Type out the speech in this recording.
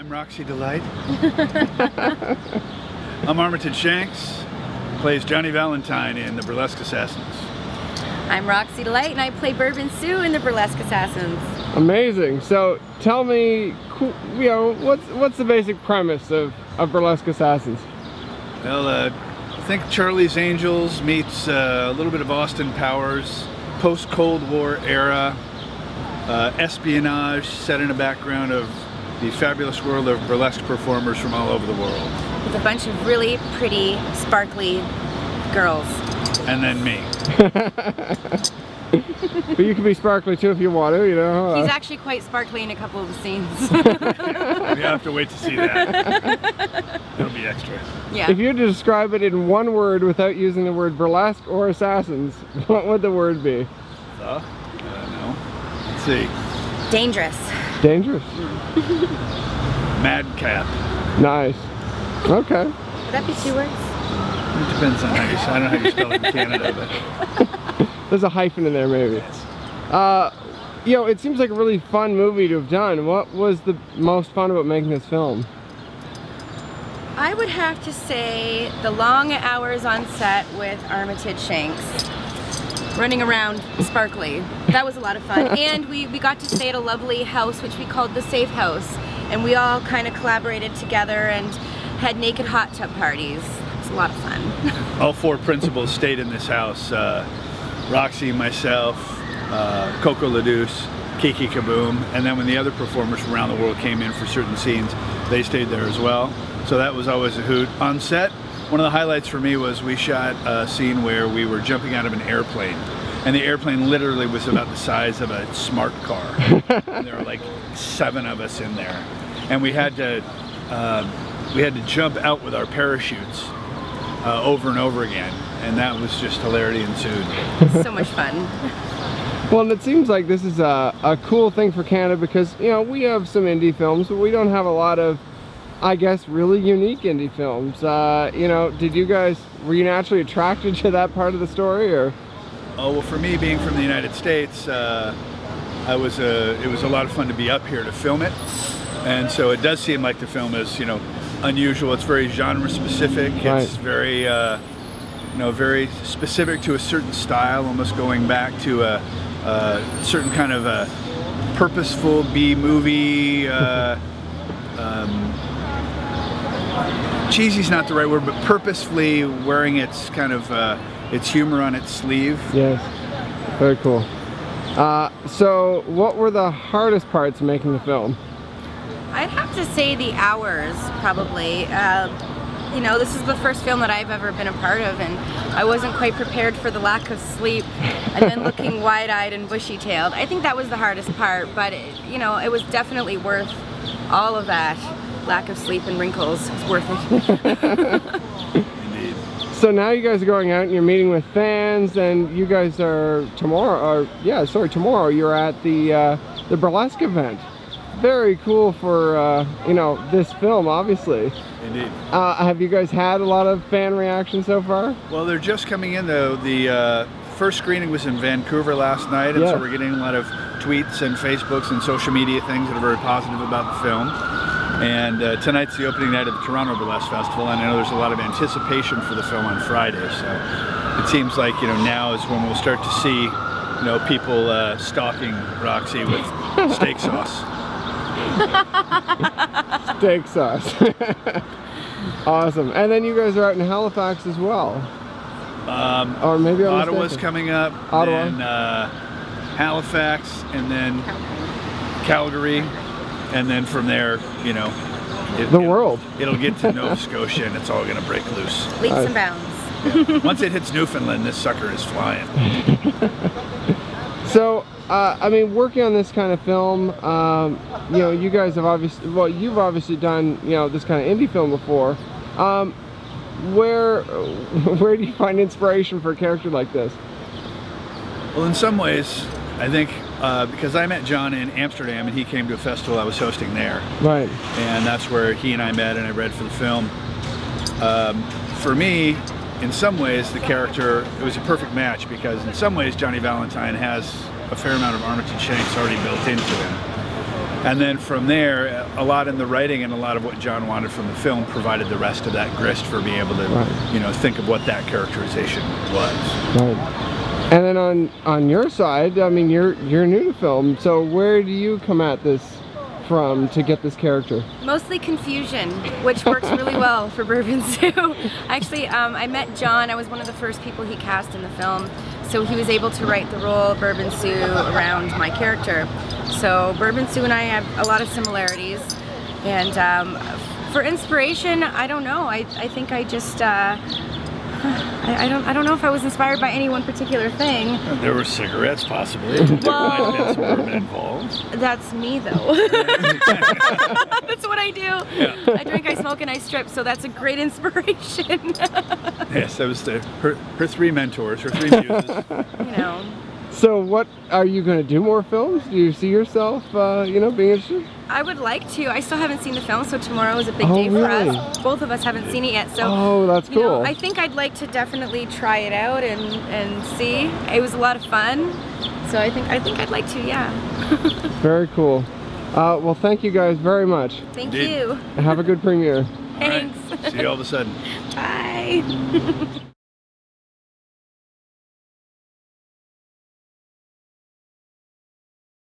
I'm Roxi DLite. I'm Armitage Shanks, plays Johnny Valentine in the Burlesque Assassins. I'm Roxi DLite and I play Bourbon Sue in the Burlesque Assassins. Amazing. So tell me, you know, what's the basic premise of Burlesque Assassins? Well, I think Charlie's Angels meets a little bit of Austin Powers, post-Cold War era, espionage set in a background of the fabulous world of burlesque performers from all over the world. With a bunch of really pretty, sparkly girls. And then me. But you can be sparkly too if you want to, you know. He's actually quite sparkly in a couple of the scenes. You have to wait to see that. It'll be extra. Yeah. If you had to describe it in one word without using the word burlesque or assassins, what would the word be? I don't know. Let's see. Dangerous. Dangerous. Madcap. Nice. Okay. Would that be 2 words? It depends on how you, I don't know how you spell it in Canada, but... There's a hyphen in there maybe. You know, it seems like a really fun movie to have done. What was the most fun about making this film? I would have to say the long hours on set with Armitage Shanks. Running around sparkly. That was a lot of fun. And we got to stay at a lovely house which we called the Safe House. And we all kind of collaborated together and had naked hot tub parties. It was a lot of fun. All 4 principals stayed in this house. Roxi, myself, Coco LaDuce, Kiki Kaboom, and then when the other performers from around the world came in for certain scenes, they stayed there as well. So that was always a hoot. On set, one of the highlights for me was we shot a scene where we were jumping out of an airplane, and the airplane literally was about the size of a smart car. And there were like 7 of us in there, and we had to jump out with our parachutes over and over again, and that was just hilarity ensued. So much fun. Well, and it seems like this is a cool thing for Canada because, you know, we have some indie films, but we don't have a lot of, I guess, really unique indie films. You know, were you naturally attracted to that part of the story, or? Oh, well, for me, being from the United States, it was a lot of fun to be up here to film it. And so it does seem like the film is, you know, unusual. It's very genre specific. Right. It's very, you know, very specific to a certain style, almost going back to a certain kind of a purposeful B-movie. Cheesy's not the right word, but purposefully wearing its kind of its humor on its sleeve. Yes. Very cool. So, what were the hardest parts of making the film? I'd have to say the hours, probably. You know, this is the first film that I've ever been a part of, and I wasn't quite prepared for the lack of sleep and then looking wide-eyed and bushy-tailed. I think that was the hardest part, but you know, it was definitely worth all of that. Lack of sleep and wrinkles was worth it. Indeed. So now you guys are going out and you're meeting with fans, and you guys are tomorrow you're at the Burlesque event. Very cool for you know, this film, obviously. Indeed. Have you guys had a lot of fan reaction so far? Well, they're just coming in though. The first screening was in Vancouver last night, and so we're getting a lot of tweets and Facebooks and social media things that are very positive about the film. And tonight's the opening night of the Toronto Burlesque Festival, and I know there's a lot of anticipation for the film on Friday. So it seems like, you know, now is when we'll start to see, you know, people stalking Roxi with steak sauce. Steak sauce. Awesome. And then you guys are out in Halifax as well. Or maybe I'm Ottawa's mistaken. coming up. Ottawa. And Halifax, and then Calgary, and then from there, you know, world. It'll get to Nova Scotia, and it's all going to break loose. Leaps and bounds. Yeah. Once it hits Newfoundland, this sucker is flying. So, I mean, working on this kind of film, you know, you guys have you've obviously done, you know, this kind of indie film before. Where do you find inspiration for a character like this? Well, in some ways, I think because I met John in Amsterdam, and he came to a festival I was hosting there. Right. And that's where he and I met, and I read for the film. For me, in some ways, the character, it was a perfect match, because in some ways Johnny Valentine has a fair amount of Armitage Shanks already built into him. And then from there, a lot in the writing and a lot of what John wanted from the film provided the rest of that grist for being able to, you know, think of what that characterization was. Right. And then on your side, I mean, you're new to film, so where do you come at this from to get this character? Mostly confusion, which works really well for Bourbon Sue. Actually, I met John. I was one of the first people he cast in the film, so he was able to write the role of Bourbon Sue around my character. So Bourbon Sue and I have a lot of similarities, and for inspiration, I don't know. I think I just I don't know if I was inspired by any one particular thing. There were cigarettes, possibly. There might have been some bourbon involved. That's me, though. That's what I do. Yeah. I drink, I smoke, and I strip, so that's a great inspiration. Yes, that was her three mentors, her three muses. You know. So what, are you going to do more films? Do you see yourself, you know, being interested? I would like to. I still haven't seen the film, so tomorrow is a big day for us. Both of us haven't seen it yet, so that's cool. You know, I think I'd like to definitely try it out and see. It was a lot of fun, so I think I'd like to, yeah. Very cool. Well, thank you guys very much. Thank you. Have a good premiere. Thanks. Right. See you all of a sudden. Bye.